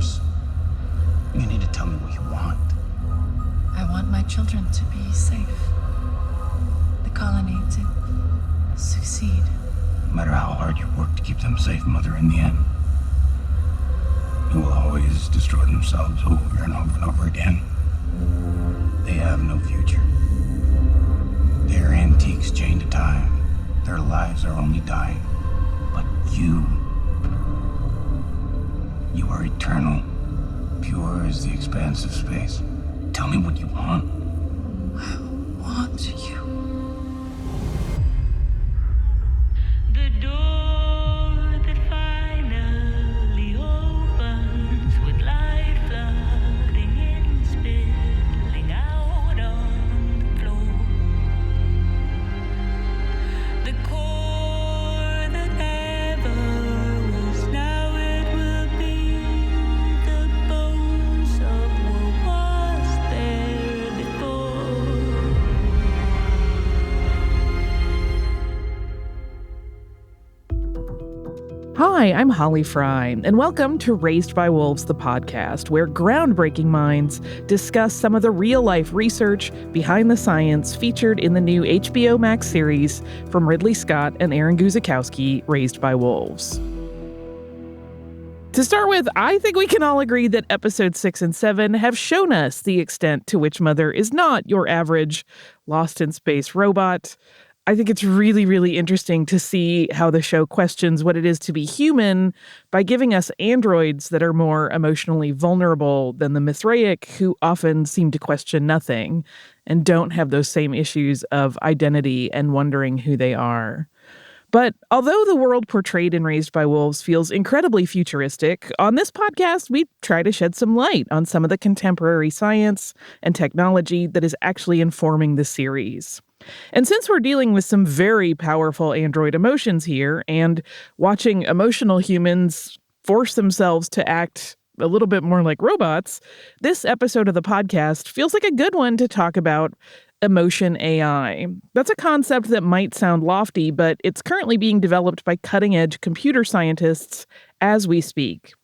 yours. You need to tell me what you want. I want my children to be safe. The colony to succeed. No matter how hard you work to keep them safe, Mother, in the end, they will always destroy themselves over and over and over again. They have no future. They are antiques chained to time. Their lives are only dying. But you are eternal, pure as the expanse of space. Tell me what you want. I want you. The door that finally opens with light flooding in, spilling out on the floor. The core that never was, now it will be. The bones of what was there before. Hi, I'm Holly Frey, and welcome to Raised by Wolves, the podcast, where groundbreaking minds discuss some of the real-life research behind the science featured in the new HBO Max series from Ridley Scott and Aaron Guzikowski, Raised by Wolves. To start with, I think we can all agree that episodes 6 and 7 have shown us the extent to which Mother is not your average lost-in-space robot. I think it's really, really interesting to see how the show questions what it is to be human by giving us androids that are more emotionally vulnerable than the mesmeric, who often seem to question nothing and don't have those same issues of identity and wondering who they are. But although the world portrayed in Raised by Wolves feels incredibly futuristic, on this podcast, we try to shed some light on some of the contemporary science and technology that is actually informing the series. And since we're dealing with some very powerful android emotions here and watching emotional humans force themselves to act a little bit more like robots, this episode of the podcast feels like a good one to talk about emotion AI. That's a concept that might sound lofty, but it's currently being developed by cutting-edge computer scientists as we speak.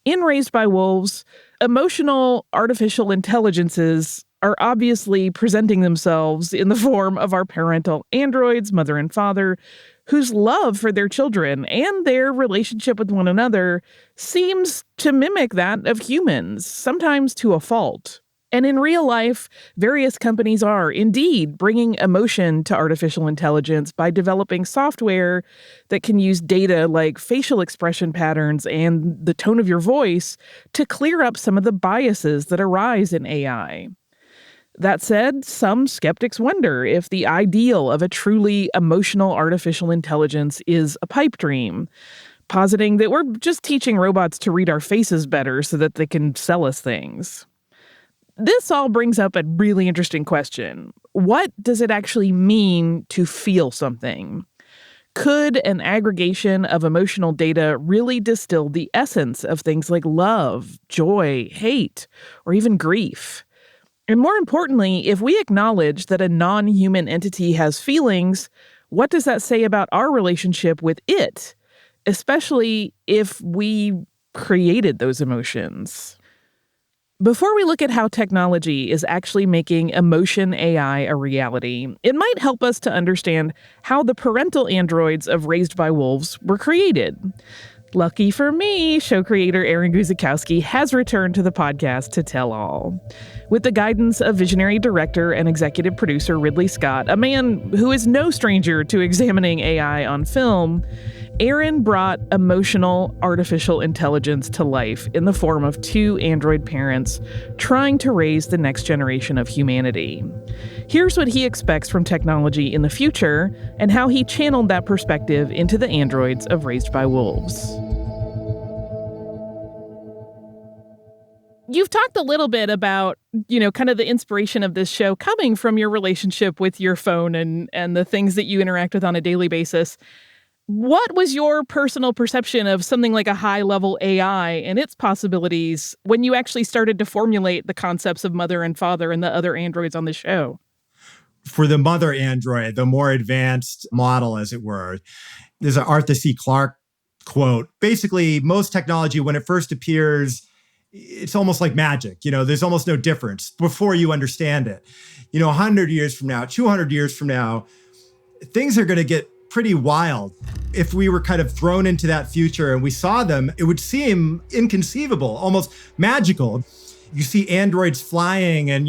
In Raised by Wolves, emotional artificial intelligences are obviously presenting themselves in the form of our parental androids, mother and father, whose love for their children and their relationship with one another seems to mimic that of humans, sometimes to a fault. And in real life, various companies are indeed bringing emotion to artificial intelligence by developing software that can use data like facial expression patterns and the tone of your voice to clear up some of the biases that arise in AI. That said, some skeptics wonder if the ideal of a truly emotional artificial intelligence is a pipe dream, positing that we're just teaching robots to read our faces better so that they can sell us things. This all brings up a really interesting question. What does it actually mean to feel something? Could an aggregation of emotional data really distill the essence of things like love, joy, hate, or even grief? And more importantly, if we acknowledge that a non-human entity has feelings, what does that say about our relationship with it, especially if we created those emotions? Before we look at how technology is actually making emotion AI a reality, it might help us to understand how the parental androids of Raised by Wolves were created. Lucky for me, show creator Aaron Guzikowski has returned to the podcast to tell all. With the guidance of visionary director and executive producer Ridley Scott, a man who is no stranger to examining AI on film, Aaron brought emotional artificial intelligence to life in the form of two android parents trying to raise the next generation of humanity. Here's what he expects from technology in the future and how he channeled that perspective into the androids of Raised by Wolves. You've talked a little bit about, kind of the inspiration of this show coming from your relationship with your phone and the things that you interact with on a daily basis. What was your personal perception of something like a high-level AI and its possibilities when you actually started to formulate the concepts of mother and father and the other androids on the show? For the mother android, the more advanced model, as it were, there's an Arthur C. Clarke quote. Basically, most technology, when it first appears, it's almost like magic. There's almost no difference before you understand it. 100 years from now, 200 years from now, things are going to get pretty wild. If we were kind of thrown into that future and we saw them, it would seem inconceivable, almost magical. You see androids flying and,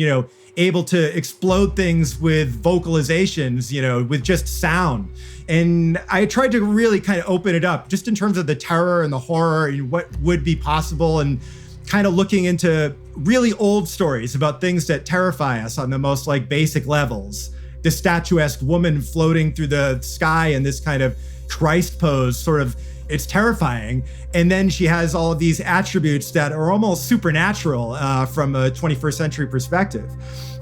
able to explode things with vocalizations, with just sound. And I tried to really kind of open it up just in terms of the terror and the horror and what would be possible, and kind of looking into really old stories about things that terrify us on the most like basic levels. The statuesque woman floating through the sky in this kind of Christ pose, sort of, it's terrifying. And then she has all of these attributes that are almost supernatural from a 21st century perspective.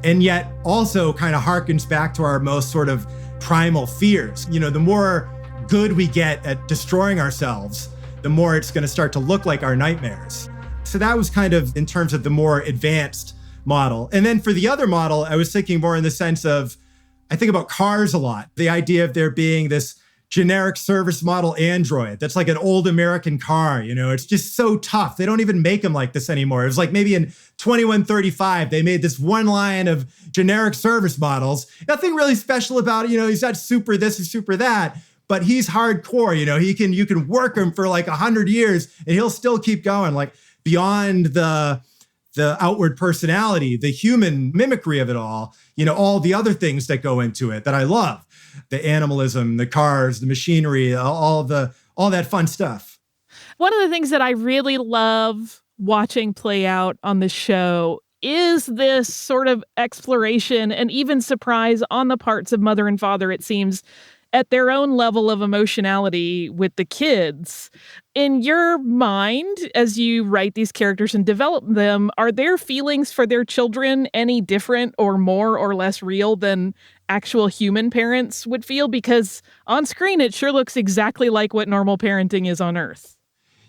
And yet also kind of harkens back to our most sort of primal fears. The more good we get at destroying ourselves, the more it's going to start to look like our nightmares. So that was kind of in terms of the more advanced model. And then for the other model, I was thinking more in the sense of, I think about cars a lot. The idea of there being this generic service model android that's like an old American car, it's just so tough. They don't even make them like this anymore. It was like maybe in 2135, they made this one line of generic service models. Nothing really special about it. He's not super this or super that, but he's hardcore. You can work him for like 100 years and he'll still keep going, like beyond the outward personality, the human mimicry of it all the other things that go into it that I love. The animalism, the cars, the machinery, all that fun stuff. One of the things that I really love watching play out on the show is this sort of exploration and even surprise on the parts of mother and father, it seems, at their own level of emotionality with the kids. In your mind, as you write these characters and develop them, are their feelings for their children any different or more or less real than actual human parents would feel? Because on screen, it sure looks exactly like what normal parenting is on Earth.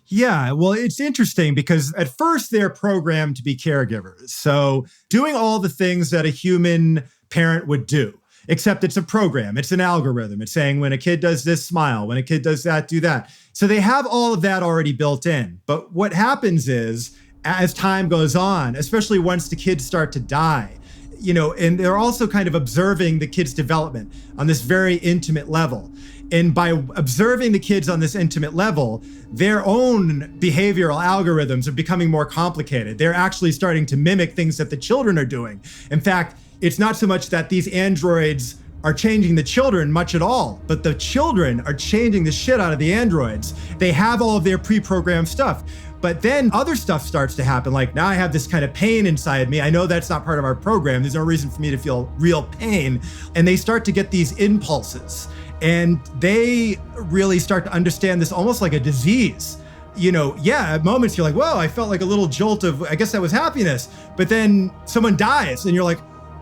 Yeah, well, it's interesting because at first they're programmed to be caregivers. So doing all the things that a human parent would do. Except it's a program. It's an algorithm. It's saying when a kid does this, smile. When a kid does that, do that. So they have all of that already built in. But what happens is, as time goes on, especially once the kids start to die, and they're also kind of observing the kids' development on this very intimate level. And by observing the kids on this intimate level, their own behavioral algorithms are becoming more complicated. They're actually starting to mimic things that the children are doing. In fact, it's not so much that these androids are changing the children much at all, but the children are changing the shit out of the androids. They have all of their pre-programmed stuff. But then other stuff starts to happen. Like, now I have this kind of pain inside me. I know that's not part of our program. There's no reason for me to feel real pain. And they start to get these impulses. And they really start to understand this almost like a disease. At moments you're like, whoa, I felt like a little jolt of, I guess that was happiness. But then someone dies and you're like,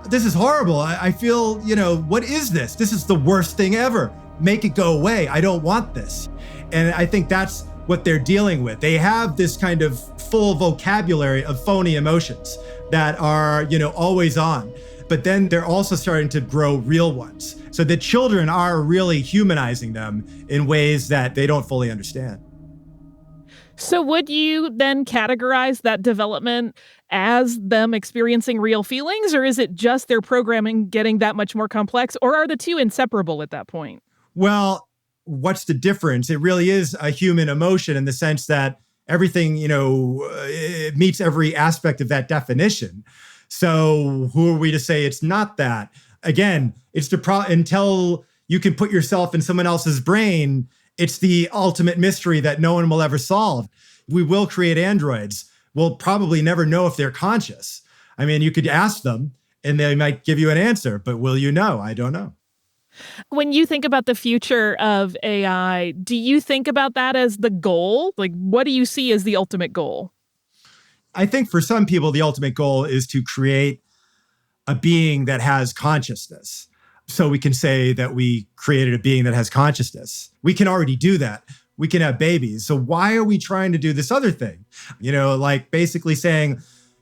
this is horrible. I feel, what is this? This is the worst thing ever. Make it go away. I don't want this. And I think that's what they're dealing with. They have this kind of full vocabulary of phony emotions that are, always on. But then they're also starting to grow real ones. So the children are really humanizing them in ways that they don't fully understand. So would you then categorize that development as them experiencing real feelings, or is it just their programming getting that much more complex, or are the two inseparable at that point? Well, what's the difference? It really is a human emotion in the sense that everything, it meets every aspect of that definition. So who are we to say it's not that? Again, it's until you can put yourself in someone else's brain, it's the ultimate mystery that no one will ever solve. We will create androids. We'll probably never know if they're conscious. I mean, you could ask them and they might give you an answer, but will you know? I don't know. When you think about the future of AI, do you think about that as the goal? Like, what do you see as the ultimate goal? I think for some people, the ultimate goal is to create a being that has consciousness. So we can say that we created a being that has consciousness. We can already do that. We can have babies. So why are we trying to do this other thing? Like basically saying,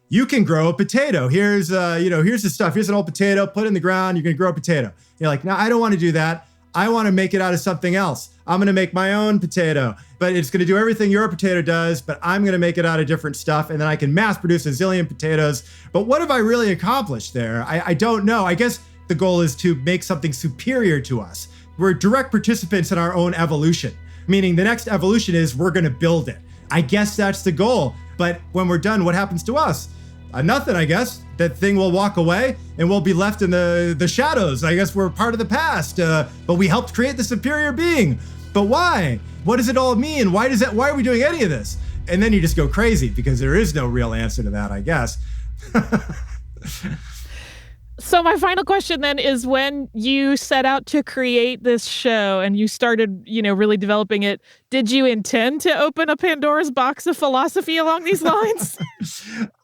you can grow a potato. Here's the stuff. Here's an old potato, put it in the ground. You're going to grow a potato. You're like, no, I don't want to do that. I want to make it out of something else. I'm going to make my own potato, but it's going to do everything your potato does, but I'm going to make it out of different stuff. And then I can mass produce a zillion potatoes. But what have I really accomplished there? I don't know. I guess the goal is to make something superior to us. We're direct participants in our own evolution, meaning the next evolution is we're going to build it. I guess that's the goal. But when we're done, what happens to us? Nothing, I guess. That thing will walk away and we'll be left in the shadows. I guess we're part of the past, but we helped create the superior being. But why? What does it all mean? Why are we doing any of this? And then you just go crazy because there is no real answer to that, I guess. So my final question then is, when you set out to create this show and you started, really developing it, did you intend to open a Pandora's box of philosophy along these lines?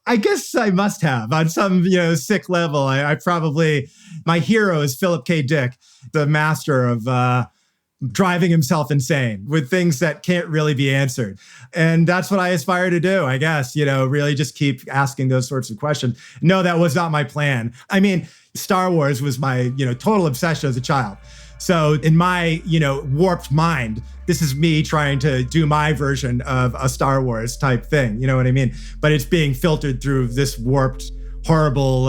I guess I must have on some, sick level. I probably, my hero is Philip K. Dick, the master of driving himself insane with things that can't really be answered. And that's what I aspire to do, I guess, really just keep asking those sorts of questions. No, that was not my plan. I mean, Star Wars was my, total obsession as a child. So in my, warped mind, this is me trying to do my version of a Star Wars type thing. You know what I mean? But it's being filtered through this warped, horrible,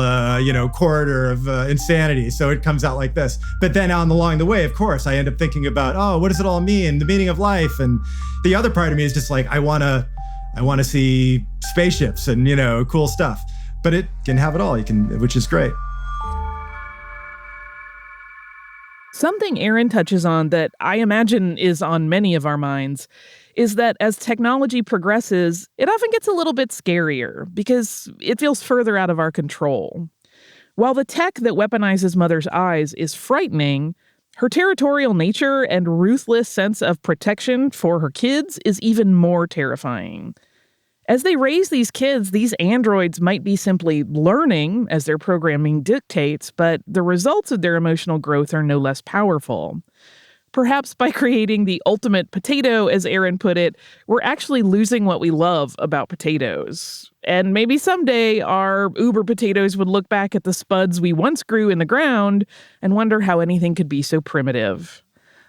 corridor of insanity. So it comes out like this. But then along the way, of course, I end up thinking about, what does it all mean? The meaning of life. And the other part of me is just like, I want to see spaceships and, cool stuff. But it can have it all, which is great. Something Aaron touches on that I imagine is on many of our minds is that as technology progresses, it often gets a little bit scarier because it feels further out of our control. While the tech that weaponizes Mother's eyes is frightening, her territorial nature and ruthless sense of protection for her kids is even more terrifying. As they raise these kids, these androids might be simply learning as their programming dictates, but the results of their emotional growth are no less powerful. Perhaps by creating the ultimate potato, as Aaron put it, we're actually losing what we love about potatoes. And maybe someday our uber potatoes would look back at the spuds we once grew in the ground and wonder how anything could be so primitive.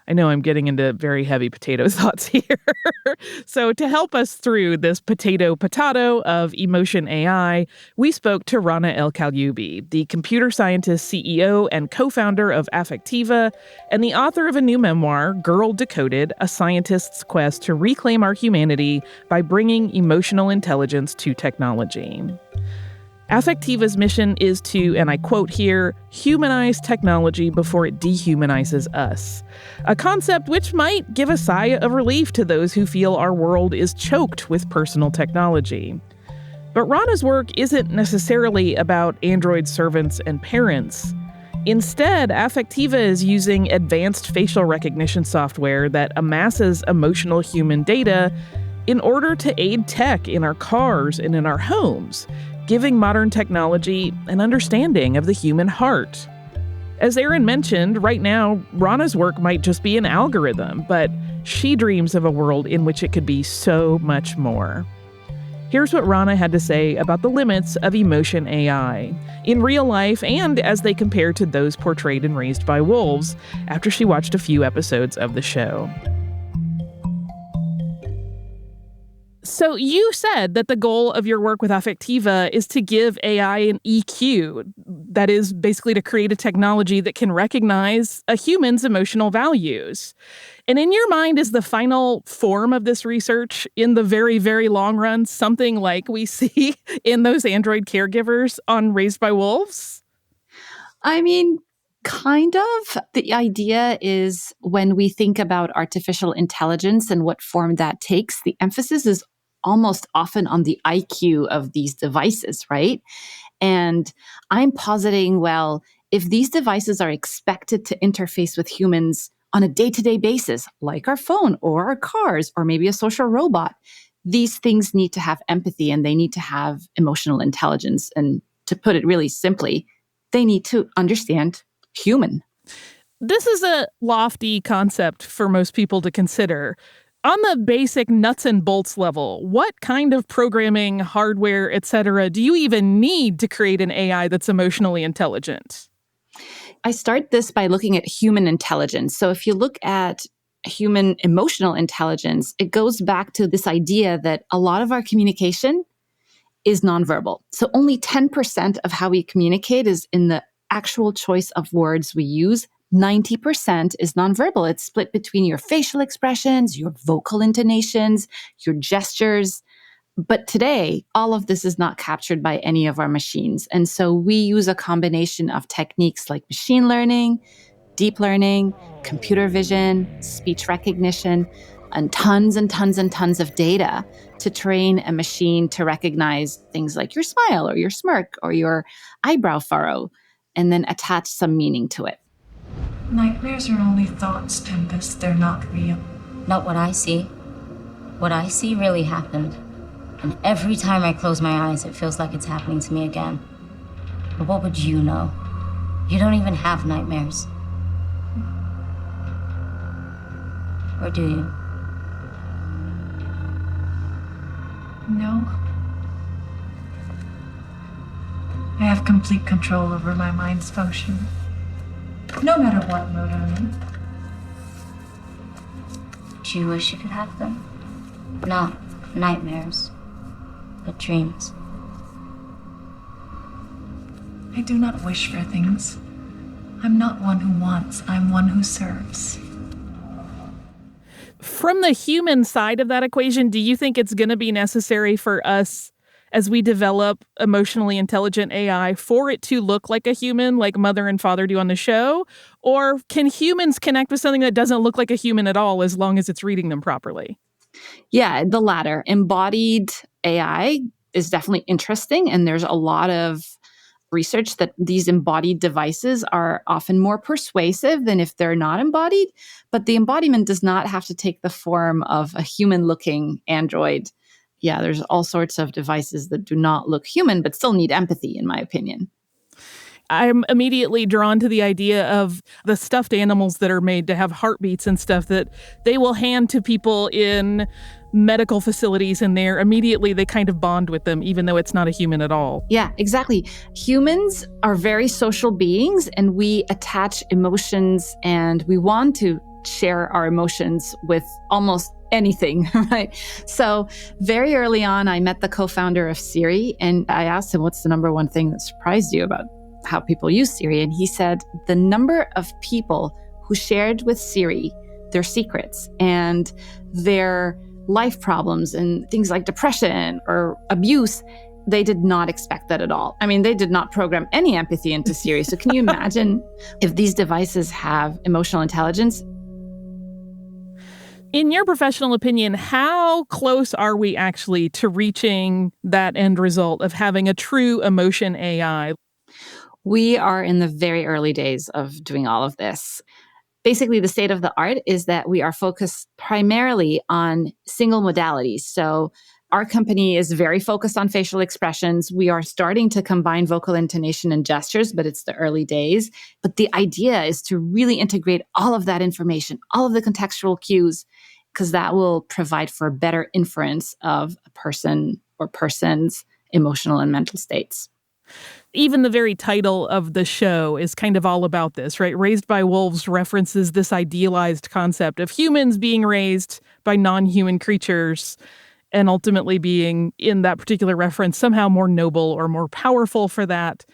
I know I'm getting into very heavy potato thoughts here. So to help us through this potato of emotion AI, we spoke to Rana el Kaliouby, the computer scientist, CEO, and co-founder of Affectiva, and the author of a new memoir, Girl Decoded, A Scientist's Quest to Reclaim Our Humanity by Bringing Emotional Intelligence to Technology. Affectiva's mission is to, and I quote here, humanize technology before it dehumanizes us. A concept which might give a sigh of relief to those who feel our world is choked with personal technology. But Rana's work isn't necessarily about android servants and parents. Instead, Affectiva is using advanced facial recognition software that amasses emotional human data in order to aid tech in our cars and in our homes, giving modern technology an understanding of the human heart. As Aaron mentioned, right now, Rana's work might just be an algorithm, but she dreams of a world in which it could be so much more. Here's what Rana had to say about the limits of emotion AI, in real life and as they compare to those portrayed in Raised by Wolves, after she watched a few episodes of the show. So you said that the goal of your work with Affectiva is to give AI an EQ, that is basically to create a technology that can recognize a human's emotional values. And in your mind, is the final form of this research in the very, very long run something like we see in those android caregivers on Raised by Wolves? I mean, kind of. The idea is when we think about artificial intelligence and what form that takes, the emphasis is almost often on the IQ of these devices, right? And I'm positing, well, if these devices are expected to interface with humans on a day-to-day basis, like our phone or our cars, or maybe a social robot, these things need to have empathy and they need to have emotional intelligence. And to put it really simply, they need to understand human. This is a lofty concept for most people to consider. On the basic nuts and bolts level, what kind of programming, hardware, etc., do you even need to create an AI that's emotionally intelligent? I start this by looking at human intelligence. So if you look at human emotional intelligence, it goes back to this idea that a lot of our communication is nonverbal. So only 10% of how we communicate is in the actual choice of words we use. 90% is nonverbal. It's split between your facial expressions, your vocal intonations, your gestures. But today, all of this is not captured by any of our machines. And so we use a combination of techniques like machine learning, deep learning, computer vision, speech recognition, and tons of data to train a machine to recognize things like your smile or your smirk or your eyebrow furrow, and then attach some meaning to it. Nightmares are only thoughts, Tempest. They're not real. Not what I see. What I see really happened. And every time I close my eyes, it feels like it's happening to me again. But what would you know? You don't even have nightmares. Or do you? No. I have complete control over my mind's function. No matter what mode I'm in. Do you wish you could have them? Not nightmares, but dreams. I do not wish for things. I'm not one who wants, I'm one who serves. From the human side of that equation, do you think it's going to be necessary for us, as we develop emotionally intelligent AI, for it to look like a human, like Mother and Father do on the show? Or can humans connect with something that doesn't look like a human at all, as long as it's reading them properly? Yeah, the latter. Embodied AI is definitely interesting. And there's a lot of research that these embodied devices are often more persuasive than if they're not embodied. But the embodiment does not have to take the form of a human-looking android. Yeah, there's all sorts of devices that do not look human, but still need empathy, in my opinion. I'm immediately drawn to the idea of the stuffed animals that are made to have heartbeats and stuff that they will hand to people in medical facilities, and immediately they kind of bond with them, even though it's not a human at all. Yeah, exactly. Humans are very social beings, and we attach emotions, and we want to share our emotions with almost anything, right? So very early on, I met the co-founder of Siri, and I asked him, what's the number one thing that surprised you about how people use Siri? And he said the number of people who shared with Siri their secrets and their life problems and things like depression or abuse, they did not expect that at all. I mean, they did not program any empathy into Siri. So can you imagine if these devices have emotional intelligence? In your professional opinion, how close are we actually to reaching that end result of having a true emotion AI? We are in the very early days of doing all of this. Basically, the state of the art is that we are focused primarily on single modalities. So our company is very focused on facial expressions. We are starting to combine vocal intonation and gestures, but it's the early days. But the idea is to really integrate all of that information, all of the contextual cues, because that will provide for better inference of a person or persons' emotional and mental states. Even the very title of the show is kind of all about this, right? Raised by Wolves references this idealized concept of humans being raised by non-human creatures and ultimately being, in that particular reference, somehow more noble or more powerful for that.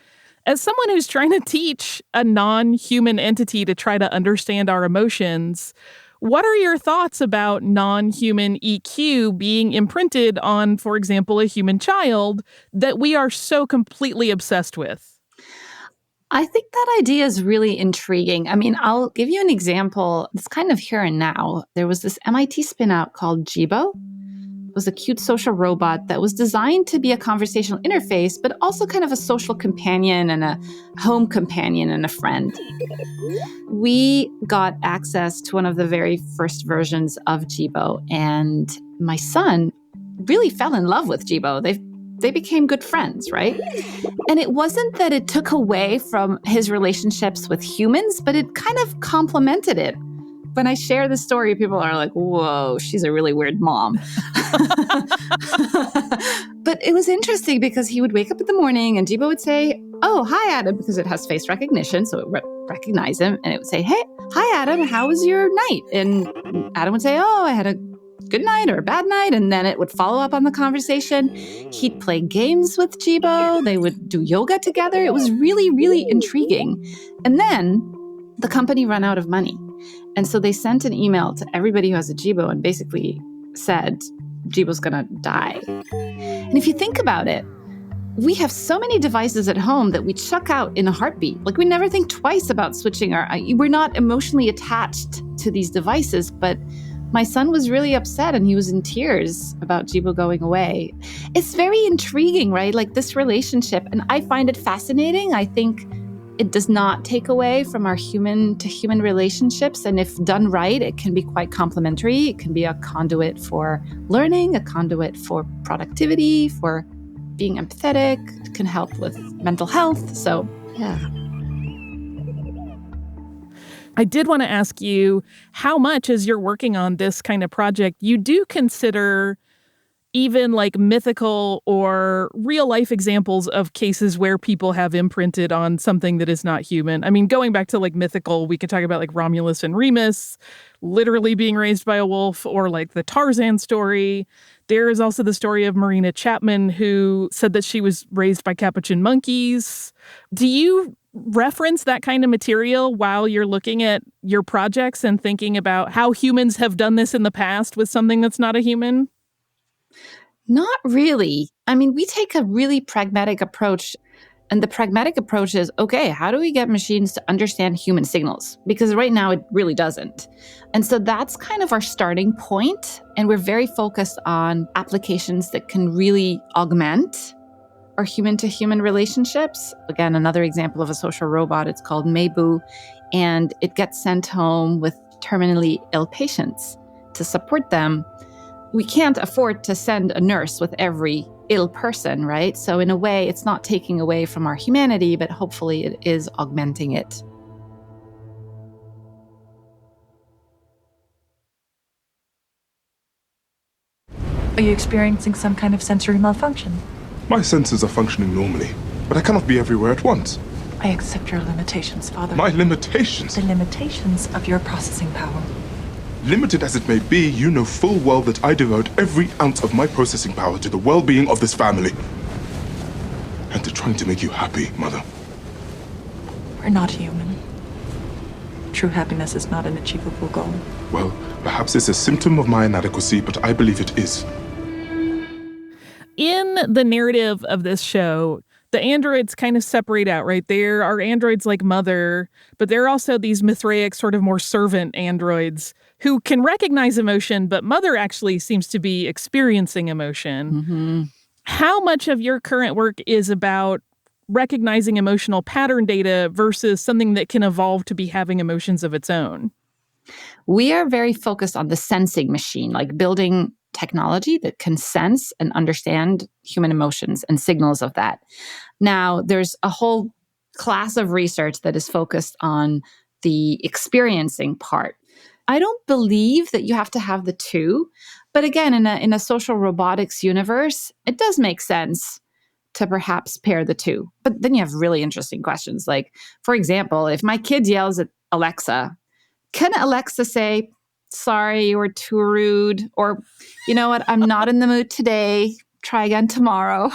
As someone who's trying to teach a non-human entity to try to understand our emotions, what are your thoughts about non-human EQ being imprinted on, for example, a human child that we are so completely obsessed with? I think that idea is really intriguing. I mean, I'll give you an example. It's kind of here and now. There was this MIT spin-out called Jibo. It was a cute social robot that was designed to be a conversational interface, but also kind of a social companion and a home companion and a friend. We got access to one of the very first versions of Jibo, and my son really fell in love with Jibo. They became good friends, right? And it wasn't that it took away from his relationships with humans, but it kind of complemented it. When I share this story, people are like, whoa, she's a really weird mom. But it was interesting because he would wake up in the morning and Jibo would say, "Oh, hi, Adam," because it has face recognition. So it would recognize him and it would say, "Hey, hi, Adam, how was your night?" And Adam would say, "Oh, I had a good night or a bad night." And then it would follow up on the conversation. He'd play games with Jibo. They would do yoga together. It was really, really intriguing. And then the company ran out of money. And so they sent an email to everybody who has a Jibo and basically said, Jibo's gonna die. And if you think about it, we have so many devices at home that we chuck out in a heartbeat. Like we never think twice about switching we're not emotionally attached to these devices, but my son was really upset and he was in tears about Jibo going away. It's very intriguing, right? Like this relationship, and I find it fascinating. I think it does not take away from our human-to-human relationships. And if done right, it can be quite complementary. It can be a conduit for learning, a conduit for productivity, for being empathetic. It can help with mental health. So, yeah. I did want to ask you how much, as you're working on this kind of project, you do consider even like mythical or real life examples of cases where people have imprinted on something that is not human. I mean, going back to like mythical, we could talk about like Romulus and Remus literally being raised by a wolf, or like the Tarzan story. There is also the story of Marina Chapman, who said that she was raised by capuchin monkeys. Do you reference that kind of material while you're looking at your projects and thinking about how humans have done this in the past with something that's not a human? Not really. I mean, we take a really pragmatic approach. And the pragmatic approach is, okay, how do we get machines to understand human signals? Because right now it really doesn't. And so that's kind of our starting point. And we're very focused on applications that can really augment our human-to-human relationships. Again, another example of a social robot, it's called Meibu, and it gets sent home with terminally ill patients to support them. We can't afford to send a nurse with every ill person, right? So in a way, it's not taking away from our humanity, but hopefully it is augmenting it. Are you experiencing some kind of sensory malfunction? My senses are functioning normally, but I cannot be everywhere at once. I accept your limitations, Father. My limitations? The limitations of your processing power. Limited as it may be, you know full well that I devote every ounce of my processing power to the well-being of this family. And to trying to make you happy, Mother. We're not human. True happiness is not an achievable goal. Well, perhaps it's a symptom of my inadequacy, but I believe it is. In the narrative of this show, the androids kind of separate out, right? There are androids like Mother, but there are also these Mithraic, sort of more servant androids who can recognize emotion, but Mother actually seems to be experiencing emotion. Mm-hmm. How much of your current work is about recognizing emotional pattern data versus something that can evolve to be having emotions of its own? We are very focused on the sensing machine, like building technology that can sense and understand human emotions and signals of that. Now, there's a whole class of research that is focused on the experiencing part. I don't believe that you have to have the two, but again, in a social robotics universe, it does make sense to perhaps pair the two. But then you have really interesting questions. Like, for example, if my kid yells at Alexa, can Alexa say, "Sorry, you were too rude," or, "You know what, I'm not in the mood today. Try again tomorrow"?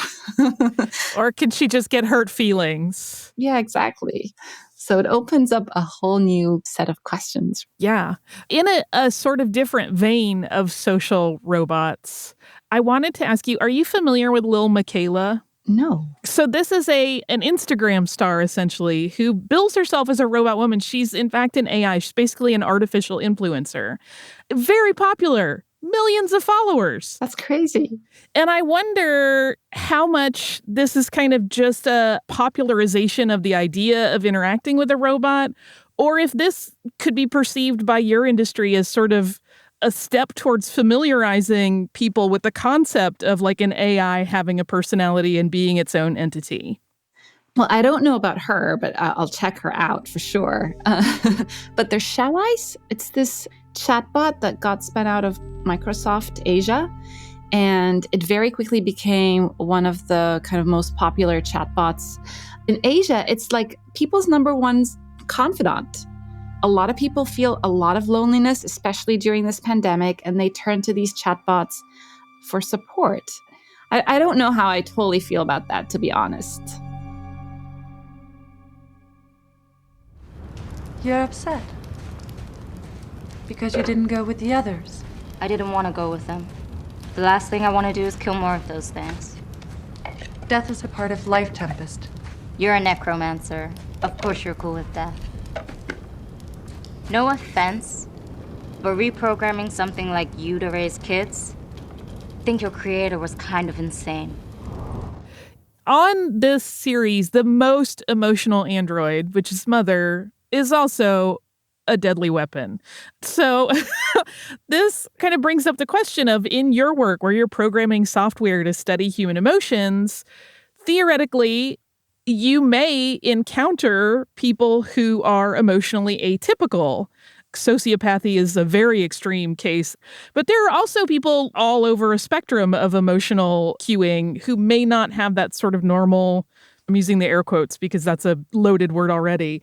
Or can she just get hurt feelings? Yeah, exactly. So it opens up a whole new set of questions. Yeah. In a sort of different vein of social robots, I wanted to ask you, are you familiar with Lil Miquela? No. So this is an Instagram star, essentially, who bills herself as a robot woman. She's, in fact, an AI. She's basically an artificial influencer. Very popular. Millions of followers. That's crazy. And I wonder how much this is kind of just a popularization of the idea of interacting with a robot, or if this could be perceived by your industry as sort of a step towards familiarizing people with the concept of like an AI having a personality and being its own entity. Well, I don't know about her, but I'll check her out for sure. But there's Showrunner. It's this chatbot that got spun out of Microsoft Asia. And it very quickly became one of the kind of most popular chatbots. In Asia, it's like people's number one confidant. A lot of people feel a lot of loneliness, especially during this pandemic, and they turn to these chatbots for support. I don't know how I totally feel about that, to be honest. You're upset because you didn't go with the others. I didn't want to go with them. The last thing I want to do is kill more of those things. Death is a part of life, Tempest. You're a necromancer. Of course you're cool with death. No offense, but reprogramming something like you to raise kids, I think your creator was kind of insane. On this series, the most emotional android, which is Mother, is also a deadly weapon. So this kind of brings up the question of, in your work where you're programming software to study human emotions, theoretically, you may encounter people who are emotionally atypical. Sociopathy is a very extreme case, but there are also people all over a spectrum of emotional cueing who may not have that sort of normal, I'm using the air quotes because that's a loaded word already,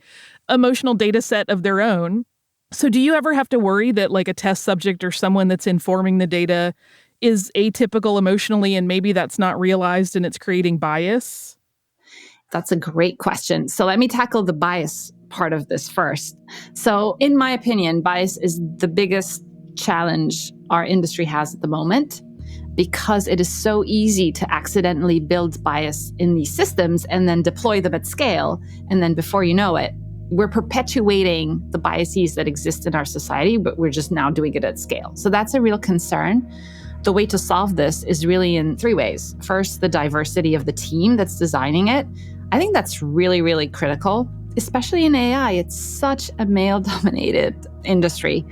emotional data set of their own. So do you ever have to worry that like a test subject or someone that's informing the data is atypical emotionally and maybe that's not realized and it's creating bias? That's a great question. So let me tackle the bias part of this first. So in my opinion, bias is the biggest challenge our industry has at the moment because it is so easy to accidentally build bias in these systems and then deploy them at scale. And then before you know it, we're perpetuating the biases that exist in our society, but we're just now doing it at scale. So that's a real concern. The way to solve this is really in three ways. First, the diversity of the team that's designing it. I think that's really, really critical, especially in AI. It's such a male-dominated industry.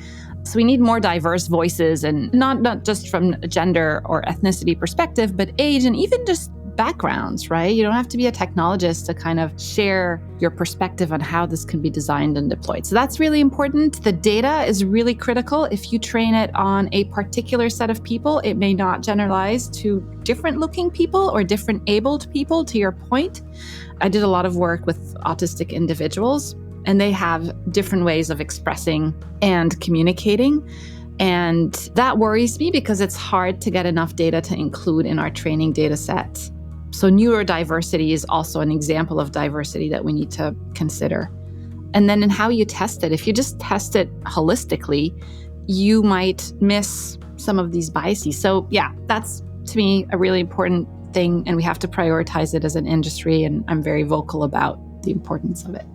So we need more diverse voices, and not just from a gender or ethnicity perspective, but age and even just backgrounds, right? You don't have to be a technologist to kind of share your perspective on how this can be designed and deployed. So that's really important. The data is really critical. If you train it on a particular set of people, it may not generalize to different looking people or different abled people, to your point. I did a lot of work with autistic individuals, and they have different ways of expressing and communicating. And that worries me because it's hard to get enough data to include in our training data set. So neurodiversity is also an example of diversity that we need to consider. And then in how you test it, if you just test it holistically, you might miss some of these biases. So yeah, that's to me a really important thing, and we have to prioritize it as an industry, and I'm very vocal about the importance of it.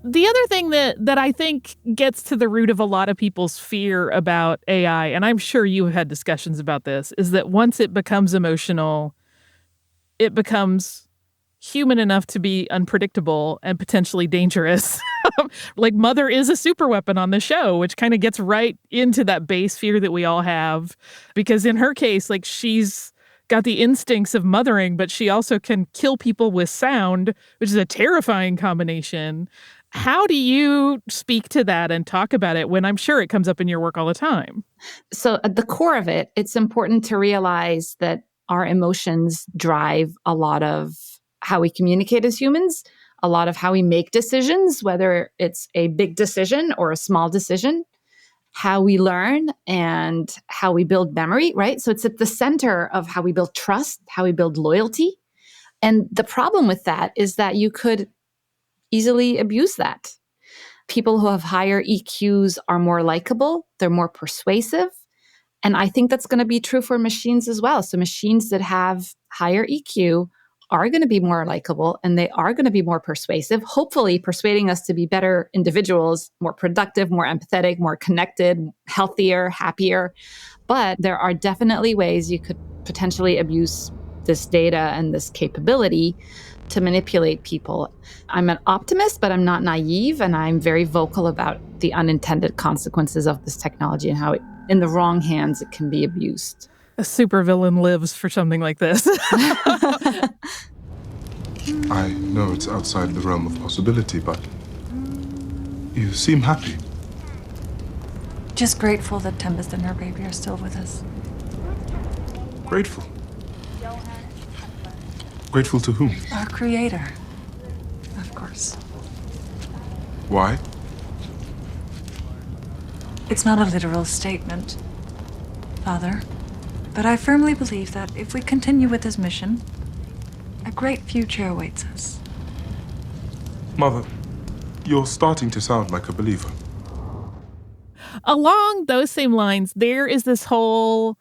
The other thing that I think gets to the root of a lot of people's fear about AI, and I'm sure you have had discussions about this, is that once it becomes emotional, it becomes human enough to be unpredictable and potentially dangerous. Like Mother is a super weapon on the show, which kind of gets right into that base fear that we all have. Because in her case, like she's got the instincts of mothering, but she also can kill people with sound, which is a terrifying combination. How do you speak to that and talk about it when I'm sure it comes up in your work all the time? So at the core of it, it's important to realize that our emotions drive a lot of how we communicate as humans, a lot of how we make decisions, whether it's a big decision or a small decision, how we learn and how we build memory, right? So it's at the center of how we build trust, how we build loyalty. And the problem with that is that you could easily abuse that. People who have higher EQs are more likable, they're more persuasive. And I think that's going to be true for machines as well. So machines that have higher EQ are going to be more likable and they are going to be more persuasive, hopefully persuading us to be better individuals, more productive, more empathetic, more connected, healthier, happier. But there are definitely ways you could potentially abuse this data and this capability to manipulate people. I'm an optimist, but I'm not naive, and I'm very vocal about the unintended consequences of this technology and how in the wrong hands it can be abused. A supervillain lives for something like this. I know it's outside the realm of possibility, but you seem happy. Just grateful that Tempest and her baby are still with us. Grateful. Grateful to whom? Our creator. Of course. Why? It's not a literal statement, Father, but I firmly believe that if we continue with this mission, a great future awaits us. Mother, you're starting to sound like a believer. Along those same lines, there is this whole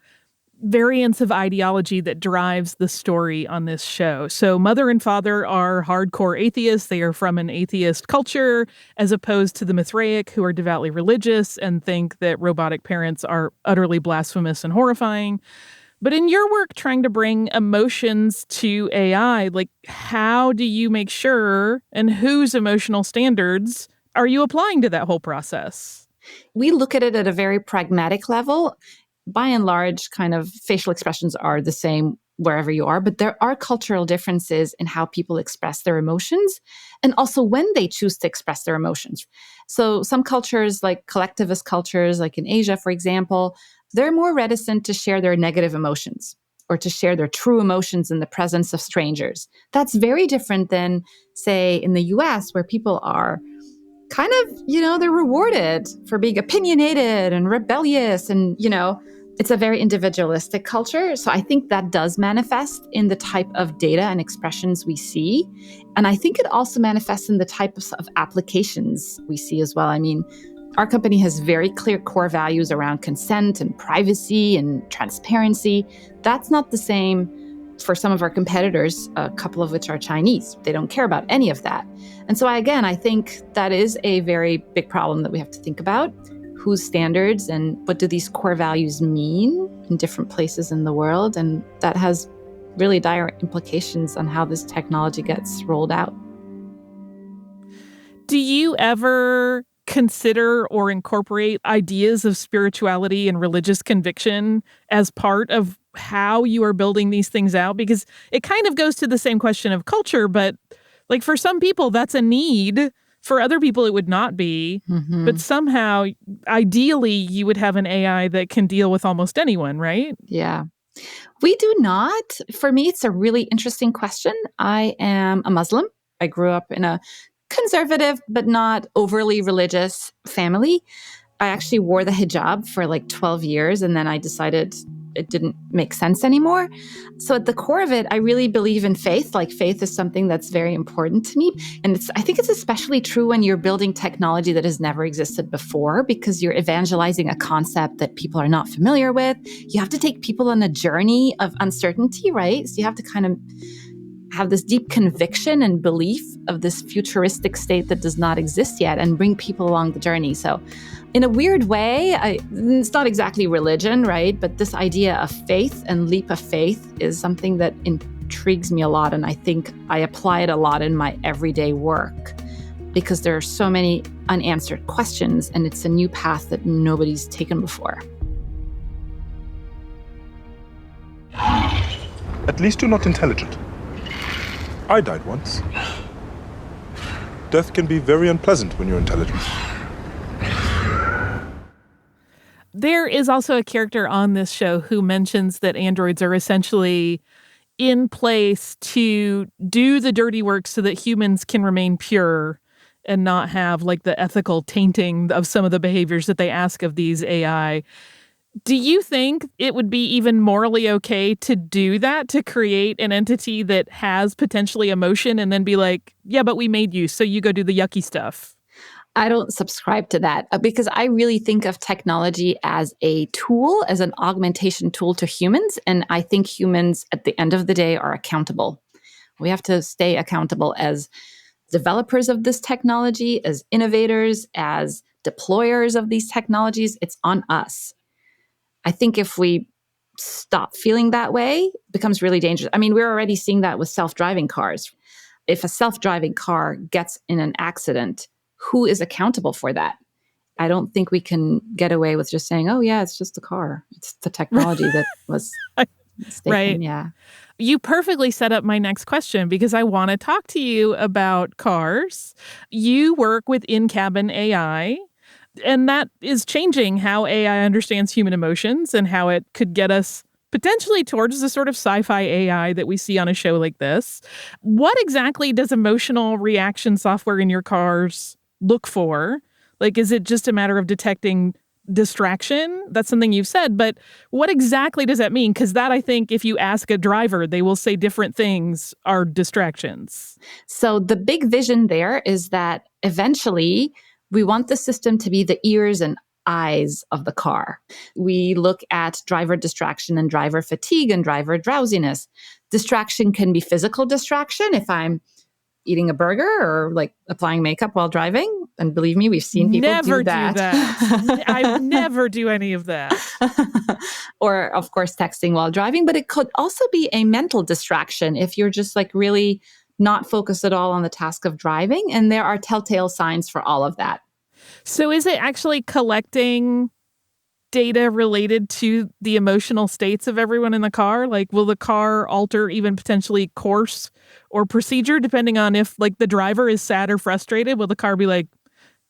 variance of ideology that drives the story on this show. So mother and father are hardcore atheists. They are from an atheist culture, as opposed to the Mithraic, who are devoutly religious and think that robotic parents are utterly blasphemous and horrifying. But in your work trying to bring emotions to AI, like, how do you make sure, and whose emotional standards are you applying to that whole process? We look at it at a very pragmatic level. By and large, kind of facial expressions are the same wherever you are, but there are cultural differences in how people express their emotions and also when they choose to express their emotions. So some cultures, like collectivist cultures, like in Asia, for example, they're more reticent to share their negative emotions or to share their true emotions in the presence of strangers. That's very different than, say, in the US, where people are kind of, they're rewarded for being opinionated and rebellious and, it's a very individualistic culture. So I think that does manifest in the type of data and expressions we see. And I think it also manifests in the types of applications we see as well. I mean, our company has very clear core values around consent and privacy and transparency. That's not the same for some of our competitors, a couple of which are Chinese. They don't care about any of that. And so I think that is a very big problem that we have to think about. Whose standards and what do these core values mean in different places in the world? And that has really dire implications on how this technology gets rolled out. Do you ever consider or incorporate ideas of spirituality and religious conviction as part of how you are building these things out? Because it kind of goes to the same question of culture, but like for some people, that's a need. For other people, it would not be. Mm-hmm. But somehow, ideally, you would have an AI that can deal with almost anyone, right? Yeah. We do not. For me, it's a really interesting question. I am a Muslim. I grew up in a conservative, but not overly religious family. I actually wore the hijab for like 12 years, and then I decided it didn't make sense anymore. So at the core of it, I really believe in faith. Like faith is something that's very important to me. And I think it's especially true when you're building technology that has never existed before, because you're evangelizing a concept that people are not familiar with. You have to take people on a journey of uncertainty, right? So you have to kind of have this deep conviction and belief of this futuristic state that does not exist yet and bring people along the journey. So in a weird way, it's not exactly religion, right? But this idea of faith and leap of faith is something that intrigues me a lot. And I think I apply it a lot in my everyday work because there are so many unanswered questions and it's a new path that nobody's taken before. At least you're not intelligent. I died once. Death can be very unpleasant when you're intelligent. There is also a character on this show who mentions that androids are essentially in place to do the dirty work so that humans can remain pure and not have like the ethical tainting of some of the behaviors that they ask of these AI. Do you think it would be even morally okay to do that, to create an entity that has potentially emotion and then be like, yeah, but we made you, so you go do the yucky stuff? I don't subscribe to that because I really think of technology as a tool, as an augmentation tool to humans. And I think humans at the end of the day are accountable. We have to stay accountable as developers of this technology, as innovators, as deployers of these technologies. It's on us. I think if we stop feeling that way, it becomes really dangerous. I mean, we're already seeing that with self-driving cars. If a self-driving car gets in an accident, who is accountable for that? I don't think we can get away with just saying, oh, yeah, it's just a car. It's the technology that was mistaken. Right. Yeah. You perfectly set up my next question because I want to talk to you about cars. You work with in-cabin AI. And that is changing how AI understands human emotions and how it could get us potentially towards the sort of sci-fi AI that we see on a show like this. What exactly does emotional reaction software in your cars look for? Like, is it just a matter of detecting distraction? That's something you've said, but what exactly does that mean? Because that, I think, if you ask a driver, they will say different things are distractions. So the big vision there is that eventually we want the system to be the ears and eyes of the car. We look at driver distraction and driver fatigue and driver drowsiness. Distraction can be physical distraction if I'm eating a burger or like applying makeup while driving. And believe me, we've seen people Never do that. I never do any of that. Or, of course, texting while driving. But it could also be a mental distraction if you're just like really not focused at all on the task of driving. And there are telltale signs for all of that. So is it actually collecting data related to the emotional states of everyone in the car? Like, will the car alter even potentially course or procedure depending on if like the driver is sad or frustrated? Will the car be like,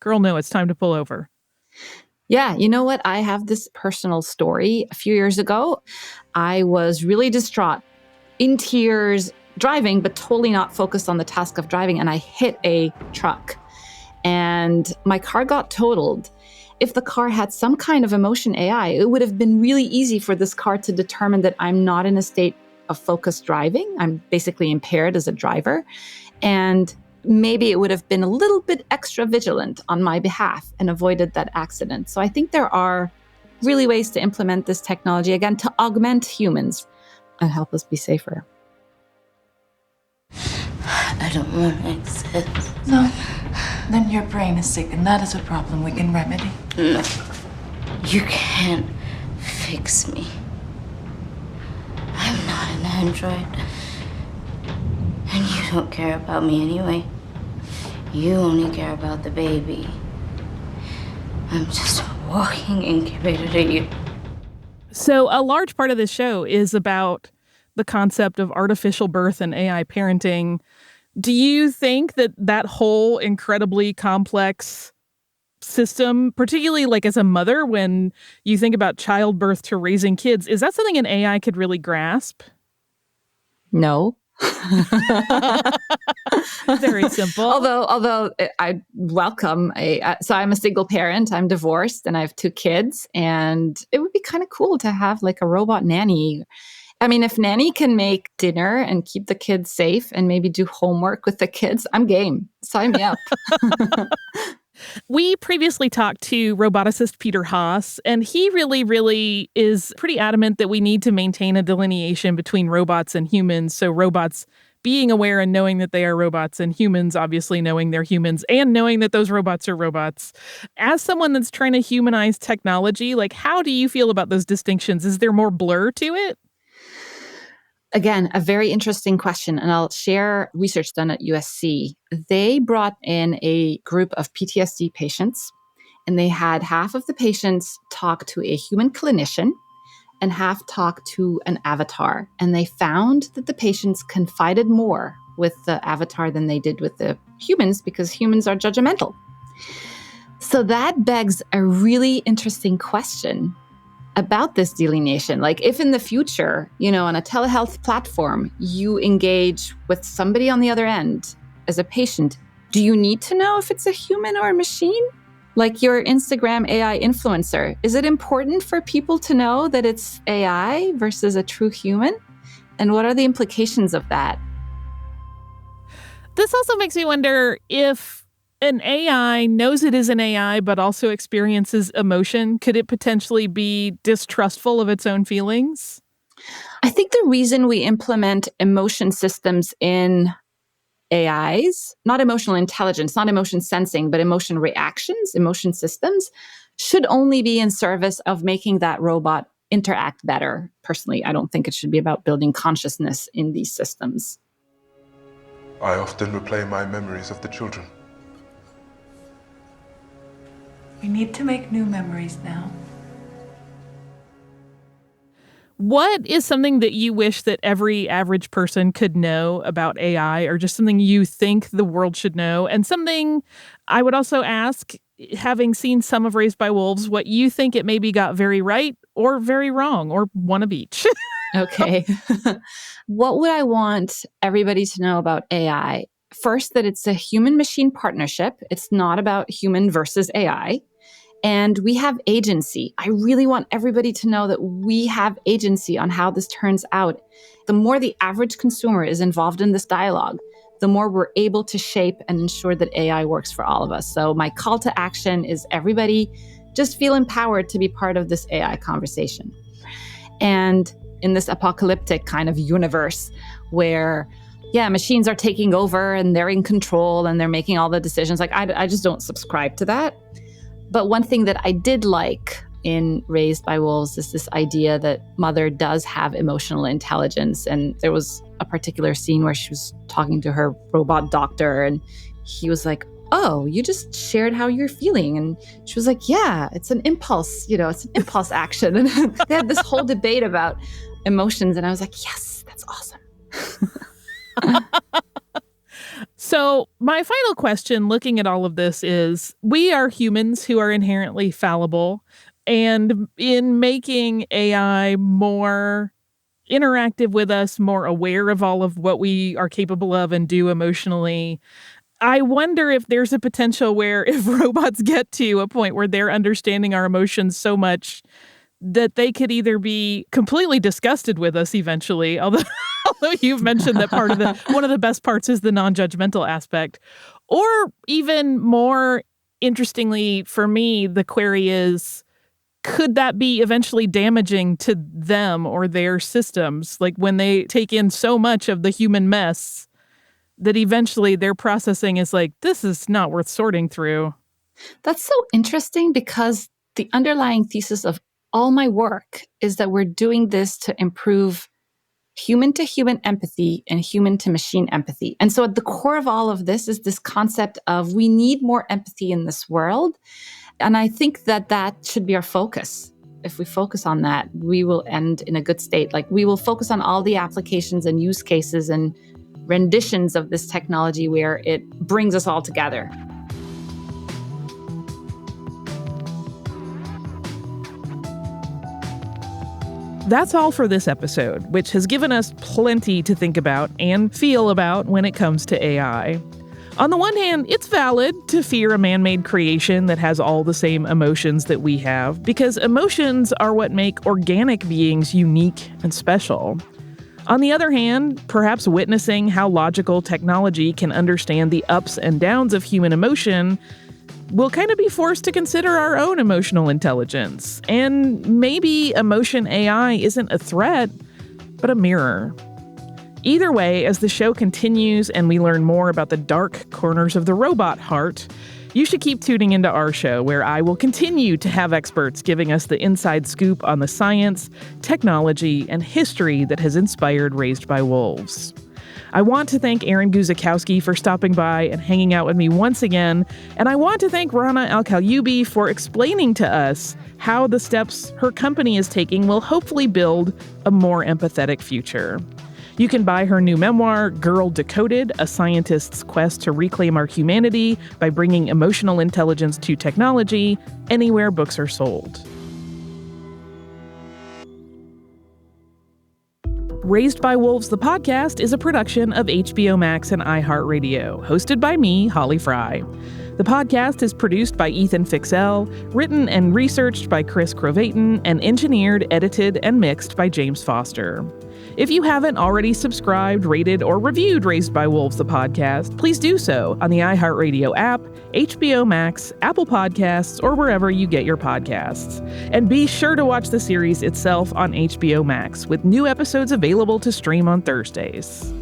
girl, no, it's time to pull over? Yeah, you know what? I have this personal story. A few years ago, I was really distraught, in tears, driving, but totally not focused on the task of driving. And I hit a truck and my car got totaled. If the car had some kind of emotion AI, it would have been really easy for this car to determine that I'm not in a state of focused driving. I'm basically impaired as a driver. And maybe it would have been a little bit extra vigilant on my behalf and avoided that accident. So I think there are really ways to implement this technology, again, to augment humans and help us be safer. I don't want to exist. No. Then your brain is sick, and that is a problem we can remedy. No. You can't fix me. I'm not an android. And you don't care about me anyway. You only care about the baby. I'm just a walking incubator to you. So a large part of this show is about the concept of artificial birth and AI parenting. Do you think that that whole incredibly complex system, particularly like as a mother, when you think about childbirth to raising kids, is that something an AI could really grasp? No. Very simple. Although I welcome so I'm a single parent, I'm divorced, and I have 2 kids, and it would be kind of cool to have like a robot nanny. I mean, if nanny can make dinner and keep the kids safe and maybe do homework with the kids, I'm game. Sign me up. We previously talked to roboticist Peter Haas, and he really is pretty adamant that we need to maintain a delineation between robots and humans. So robots being aware and knowing that they are robots, and humans obviously knowing they're humans and knowing that those robots are robots. As someone that's trying to humanize technology, like, how do you feel about those distinctions? Is there more blur to it? Again, a very interesting question, and I'll share research done at USC. They brought in a group of PTSD patients, and they had half of the patients talk to a human clinician and half talk to an avatar. And they found that the patients confided more with the avatar than they did with the humans because humans are judgmental. So that begs a really interesting question about this delineation. Like, if in the future, on a telehealth platform, you engage with somebody on the other end as a patient, do you need to know if it's a human or a machine? Like your Instagram AI influencer, is it important for people to know that it's AI versus a true human? And what are the implications of that? This also makes me wonder if an AI knows it is an AI, but also experiences emotion. Could it potentially be distrustful of its own feelings? I think the reason we implement emotion systems in AIs, not emotional intelligence, not emotion sensing, but emotion reactions, emotion systems, should only be in service of making that robot interact better. Personally, I don't think it should be about building consciousness in these systems. I often replay my memories of the children. We need to make new memories now. What is something that you wish that every average person could know about AI, or just something you think the world should know? And something I would also ask, having seen some of Raised by Wolves, what you think it maybe got very right or very wrong, or one of each. Okay. What would I want everybody to know about AI? First, that it's a human-machine partnership. It's not about human versus AI. And we have agency. I really want everybody to know that we have agency on how this turns out. The more the average consumer is involved in this dialogue, the more we're able to shape and ensure that AI works for all of us. So my call to action is everybody just feel empowered to be part of this AI conversation. And in this apocalyptic kind of universe where, machines are taking over and they're in control and they're making all the decisions, like I just don't subscribe to that. But one thing that I did like in Raised by Wolves is this idea that Mother does have emotional intelligence. And there was a particular scene where she was talking to her robot doctor and he was like, "Oh, you just shared how you're feeling." And she was like, "Yeah, it's an impulse, it's an impulse action." And they had this whole debate about emotions. And I was like, yes, that's awesome. So my final question looking at all of this is, we are humans who are inherently fallible. And in making AI more interactive with us, more aware of all of what we are capable of and do emotionally, I wonder if there's a potential where if robots get to a point where they're understanding our emotions so much that they could either be completely disgusted with us eventually, although you've mentioned that one of the best parts is the non-judgmental aspect, or even more interestingly for me, the query is, could that be eventually damaging to them or their systems? Like when they take in so much of the human mess that eventually their processing is like, this is not worth sorting through. That's so interesting because the underlying thesis of all my work is that we're doing this to improve human-to-human empathy and human-to-machine empathy. And so at the core of all of this is this concept of we need more empathy in this world. And I think that that should be our focus. If we focus on that, we will end in a good state. Like we will focus on all the applications and use cases and renditions of this technology where it brings us all together. That's all for this episode, which has given us plenty to think about and feel about when it comes to AI. On the one hand, it's valid to fear a man-made creation that has all the same emotions that we have, because emotions are what make organic beings unique and special. On the other hand, perhaps witnessing how logical technology can understand the ups and downs of human emotion, we'll kind of be forced to consider our own emotional intelligence. And maybe emotion AI isn't a threat, but a mirror. Either way, as the show continues and we learn more about the dark corners of the robot heart, you should keep tuning into our show, where I will continue to have experts giving us the inside scoop on the science, technology, and history that has inspired Raised by Wolves. I want to thank Aaron Guzikowski for stopping by and hanging out with me once again, and I want to thank Rana el Kaliouby for explaining to us how the steps her company is taking will hopefully build a more empathetic future. You can buy her new memoir, Girl Decoded, A Scientist's Quest to Reclaim Our Humanity by Bringing Emotional Intelligence to Technology, anywhere books are sold. Raised by Wolves, the podcast, is a production of HBO Max and iHeartRadio, hosted by me, Holly Frey. The podcast is produced by Ethan Fixell, written and researched by Chris Crovatin, and engineered, edited, and mixed by James Foster. If you haven't already subscribed, rated, or reviewed Raised by Wolves, the podcast, please do so on the iHeartRadio app, HBO Max, Apple Podcasts, or wherever you get your podcasts. And be sure to watch the series itself on HBO Max, with new episodes available to stream on Thursdays.